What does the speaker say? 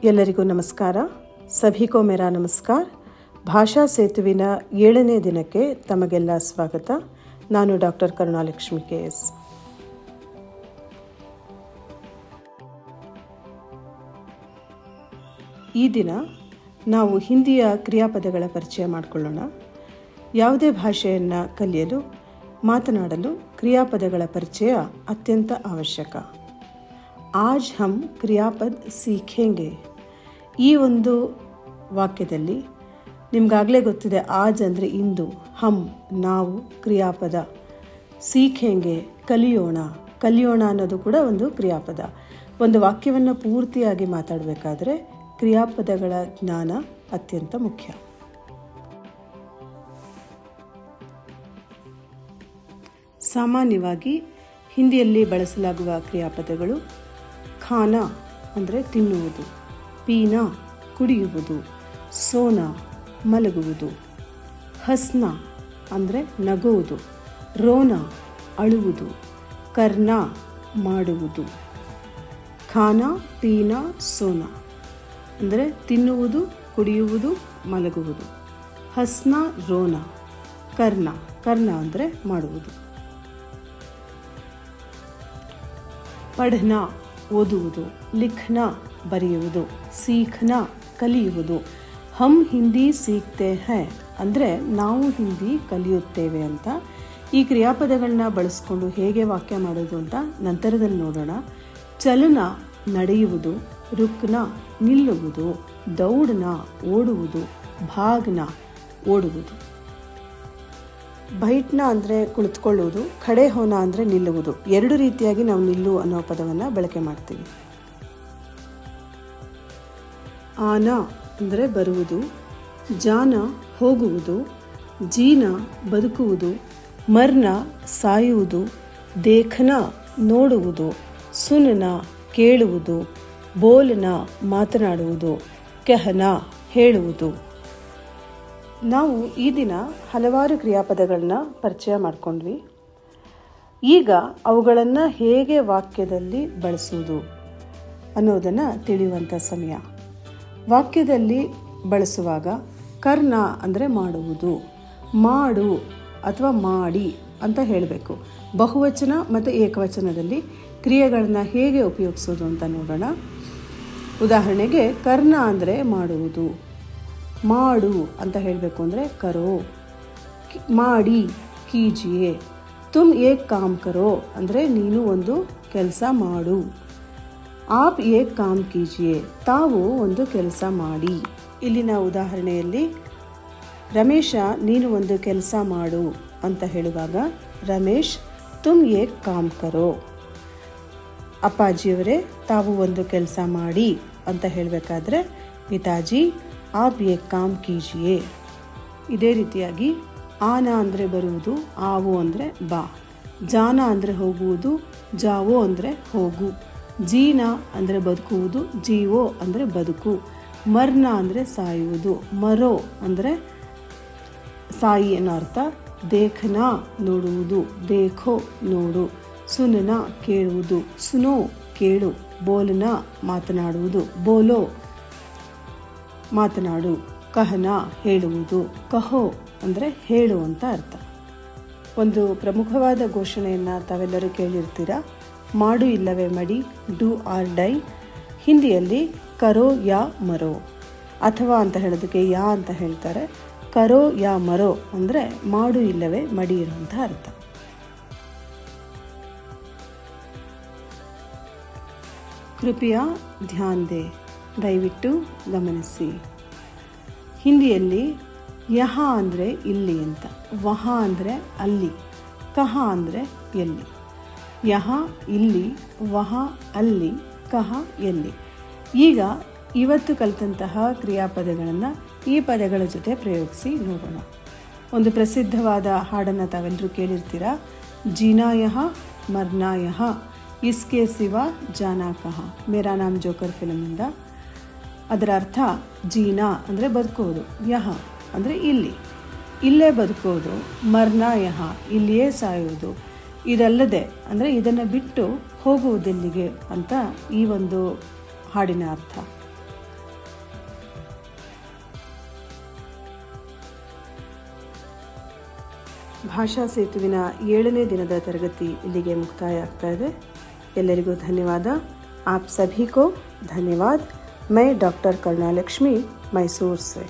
ಎಲ್ಲರಿಗೂ ನಮಸ್ಕಾರ. ಸಭಿಕೋ ಮೇರಾ ನಮಸ್ಕಾರ. ಭಾಷಾ ಸೇತುವಿನ 7ನೇ ದಿನಕ್ಕೆ ತಮಗೆಲ್ಲ ಸ್ವಾಗತ. ನಾನು ಡಾಕ್ಟರ್ ಕರುಣಾಲಕ್ಷ್ಮಿ KS. ಈ ದಿನ ನಾವು ಹಿಂದಿಯ ಕ್ರಿಯಾಪದಗಳ ಪರಿಚಯ ಮಾಡಿಕೊಳ್ಳೋಣ. ಯಾವುದೇ ಭಾಷೆಯನ್ನು ಕಲಿಯಲು ಮಾತನಾಡಲು ಕ್ರಿಯಾಪದಗಳ ಪರಿಚಯ ಅತ್ಯಂತ ಅವಶ್ಯಕ. ಆಜ್ ಹಮ್ ಕ್ರಿಯಾಪದ್ ಸೀಖೇಂಗೆ. ಈ ಒಂದು ವಾಕ್ಯದಲ್ಲಿ ನಿಮಗಾಗಲೇ ಗೊತ್ತಿದೆ, ಆಜ್ ಅಂದರೆ ಇಂದು, ಹಮ್ ನಾವು, ಕ್ರಿಯಾಪದ, ಸೀಖೇಂಗೆ ಕಲಿಯೋಣ. ಕಲಿಯೋಣ ಅನ್ನೋದು ಕೂಡ ಒಂದು ಕ್ರಿಯಾಪದ. ಒಂದು ವಾಕ್ಯವನ್ನು ಪೂರ್ತಿಯಾಗಿ ಮಾತಾಡಬೇಕಾದ್ರೆ ಕ್ರಿಯಾಪದಗಳ ಜ್ಞಾನ ಅತ್ಯಂತ ಮುಖ್ಯ. ಸಾಮಾನ್ಯವಾಗಿ ಹಿಂದಿಯಲ್ಲಿ ಬಳಸಲಾಗುವ ಕ್ರಿಯಾಪದಗಳು ಖಾನಾ ಅಂದರೆ ತಿನ್ನುವುದು, ಪೀನಾ ಕುಡಿಯುವುದು, ಸೋನಾ ಮಲಗುವುದು, ಹಸ್ನಾ ಅಂದರೆ ನಗುವುದು, ರೋನಾ ಅಳುವುದು, ಕರ್ನಾ ಮಾಡುವುದು. ಖಾನಾ ಪೀನಾ ಸೋನಾ ಅಂದರೆ ತಿನ್ನುವುದು, ಕುಡಿಯುವುದು, ಮಲಗುವುದು. ಹಸ್ನಾ ರೋನಾ. ಕರ್ನಾ ಕರ್ನಾ ಅಂದರೆ ಮಾಡುವುದು. ಪಢನಾ ಓದುವುದು, ಲಿಖನಾ ಬರೆಯುವುದು, ಸೀಖನಾ ಕಲಿಯುವುದು. ಹಮ್ ಹಿಂದಿ ಸೀಖ್ತೆ ಹೈ ಅಂದರೆ ನಾವು ಹಿಂದಿ ಕಲಿಯುತ್ತೇವೆ ಅಂತ. ಈ ಕ್ರಿಯಾಪದಗಳನ್ನ ಬಳಸ್ಕೊಂಡು ಹೇಗೆ ವಾಕ್ಯ ಮಾಡೋದು ಅಂತ ನಂತರದಲ್ಲಿ ನೋಡೋಣ. ಚಲನ ನಡೆಯುವುದು, ರುಕ್ನ ನಿಲ್ಲುವುದು, ದೌಡ್ನ ಓಡುವುದು, ಭಾಗ್ನ ಓಡುವುದು. ಬೈಟ್ನ ಅಂದರೆ ಕುಳಿತುಕೊಳ್ಳುವುದು, ಖಡೆ ಹೋನ ಅಂದರೆ ನಿಲ್ಲುವುದು. ಎರಡು ರೀತಿಯಾಗಿ ನಾವು ನಿಲ್ಲು ಅನ್ನೋ ಪದವನ್ನು ಬಳಕೆ ಮಾಡ್ತೀವಿ. ಆನ ಅಂದರೆ ಬರುವುದು, ಜಾನ ಹೋಗುವುದು, ಜೀನ ಬದುಕುವುದು, ಮರ್ನ ಸಾಯುವುದು, ದೇಖನ ನೋಡುವುದು, ಸುನನ ಕೇಳುವುದು, ಬೋಲನ ಮಾತನಾಡುವುದು, ಕೆಹನ ಹೇಳುವುದು. ನಾವು ಈ ದಿನ ಹಲವಾರು ಕ್ರಿಯಾಪದಗಳನ್ನ ಪರಿಚಯ ಮಾಡಿಕೊಂಡ್ವಿ. ಈಗ ಅವುಗಳನ್ನು ಹೇಗೆ ವಾಕ್ಯದಲ್ಲಿ ಬಳಸುವುದು ಅನ್ನೋದನ್ನು ತಿಳಿಯುವಂಥ ಸಮಯ. ವಾಕ್ಯದಲ್ಲಿ ಬಳಸುವಾಗ ಕರ್ನ ಅಂದರೆ ಮಾಡುವುದು, ಮಾಡು ಅಥವಾ ಮಾಡಿ ಅಂತ ಹೇಳಬೇಕು. ಬಹುವಚನ ಮತ್ತು ಏಕವಚನದಲ್ಲಿ ಕ್ರಿಯೆಗಳನ್ನ ಹೇಗೆ ಉಪಯೋಗಿಸೋದು ಅಂತ ನೋಡೋಣ. ಉದಾಹರಣೆಗೆ ಕರ್ನ ಅಂದರೆ ಮಾಡುವುದು, ಮಾಡು ಅಂತ ಹೇಳಬೇಕು ಅಂದರೆ ಕರೋ, ಮಾಡಿ ಕೀಜಿಯೇ. ತುಮ್ ಏಕ್ ಕಾಮ್ ಕರೋ ಅಂದರೆ ನೀನು ಒಂದು ಕೆಲಸ ಮಾಡು. ಆಪ್ ಏಕ್ ಕಾಮ್ ಕೀಜಿಯೇ ತಾವು ಒಂದು ಕೆಲಸ ಮಾಡಿ. ಇಲ್ಲಿನ ಉದಾಹರಣೆಯಲ್ಲಿ ರಮೇಶ ನೀನು ಒಂದು ಕೆಲಸ ಮಾಡು ಅಂತ ಹೇಳುವಾಗ ರಮೇಶ್ ತುಮ್ ಏಕ್ ಕಾಮ್ ಕರೋ. ಅಪ್ಪಾಜಿಯವರೇ ತಾವು ಒಂದು ಕೆಲಸ ಮಾಡಿ ಅಂತ ಹೇಳಬೇಕಾದ್ರೆ ಪಿತಾಜಿ ಆಪ್ ಏಕ್ ಕಾಮ್ ಕೀಜಿಯೇ. ಇದೇ ರೀತಿಯಾಗಿ ಆನ ಅಂದರೆ ಬರುವುದು, ಆವು ಅಂದರೆ ಬಾ, ಜಾನ ಅಂದರೆ ಹೋಗುವುದು, ಜಾವೋ ಅಂದರೆ ಹೋಗು, ಜೀನ ಅಂದರೆ ಬದುಕುವುದು, ಜೀವೋ ಅಂದರೆ ಬದುಕು, ಮರ್ನ ಅಂದರೆ ಸಾಯುವುದು, ಮರೋ ಅಂದರೆ ಸಾಯಿ ಅನ್ನೋ ಅರ್ಥ, ದೇಖನಾ ನೋಡುವುದು, ದೇಖೋ ನೋಡು, ಸುನನ ಕೇಳುವುದು, ಸುನೋ ಕೇಳು, ಬೋಲನ ಮಾತನಾಡುವುದು, ಬೋಲೋ ಮಾತನಾಡು, ಕಹನ ಹೇಳುವುದು, ಕಹೋ ಅಂದರೆ ಹೇಳು ಅಂತ ಅರ್ಥ. ಒಂದು ಪ್ರಮುಖವಾದ ಘೋಷಣೆಯನ್ನು ತಾವೆಲ್ಲರೂ ಕೇಳಿರ್ತೀರಾ, ಮಾಡು ಇಲ್ಲವೇ ಮಡಿ, ಡೂ ಆರ್ ಡೈ. ಹಿಂದಿಯಲ್ಲಿ ಕರೋ ಯಾ ಮರೋ, ಅಥವಾ ಅಂತ ಹೇಳೋದಕ್ಕೆ ಯಾ ಅಂತ ಹೇಳ್ತಾರೆ. ಕರೋ ಯಾ ಮರೋ ಅಂದರೆ ಮಾಡು ಇಲ್ಲವೇ ಮಡಿ ಇರುವಂಥ ಅರ್ಥ. ಕೃಪಯಾ ಧ್ಯಾನ್ ದೇ, ದಯವಿಟ್ಟು ಗಮನಿಸಿ. ಹಿಂದಿಯಲ್ಲಿ ಯಹ ಅಂದರೆ ಇಲ್ಲಿ ಅಂತ, ವಹ ಅಂದರೆ ಅಲ್ಲಿ, ಕಹ ಅಂದರೆ ಎಲ್ಲಿ. ಯಹ ಇಲ್ಲಿ, ವಹ ಅಲ್ಲಿ, ಕಹ ಎಲ್ಲಿ. ಈಗ ಇವತ್ತು ಕಲಿತಂತಹ ಕ್ರಿಯಾಪದಗಳನ್ನು ಈ ಪದಗಳ ಜೊತೆ ಪ್ರಯೋಗಿಸಿ ನೋಡೋಣ. ಒಂದು ಪ್ರಸಿದ್ಧವಾದ ಹಾಡನ್ನು ತಾವೆಲ್ಲರೂ ಕೇಳಿರ್ತೀರಾ, ಜೀನಾಯಹ ಮರ್ನಾಯಹ ಇಸ್ಕೆ ಸಿವ ಜಾನಾ ಕಹ, ಮೇರಾ ನಾಮ್ ಜೋಕರ್ ಫಿಲಮಿಂದ. ಅದರ ಅರ್ಥ ಜೀನಾ ಅಂದರೆ ಬದುಕೋದು, ಯಹ ಅಂದರೆ ಇಲ್ಲಿ, ಇಲ್ಲೇ ಬದುಕೋದು, ಮರ್ನಾ ಯಹ ಇಲ್ಲಿಯೇ ಸಾಯುವುದು, ಇದಲ್ಲದೆ ಅಂದರೆ ಇದನ್ನು ಬಿಟ್ಟು ಹೋಗುವುದೆಲ್ಲಿಗೆ ಅಂತ ಈ ಒಂದು ಹಾಡಿನ ಅರ್ಥ. ಭಾಷಾ ಸೇತುವಿನ 7ನೇ ದಿನದ ತರಗತಿ ಇಲ್ಲಿಗೆ ಮುಕ್ತಾಯ ಆಗ್ತಾ ಇದೆ. ಎಲ್ಲರಿಗೂ ಧನ್ಯವಾದ. आप सभी को धन्यवाद. मैं डॉक्टर करुणा लक्ष्मी, मैसूर से.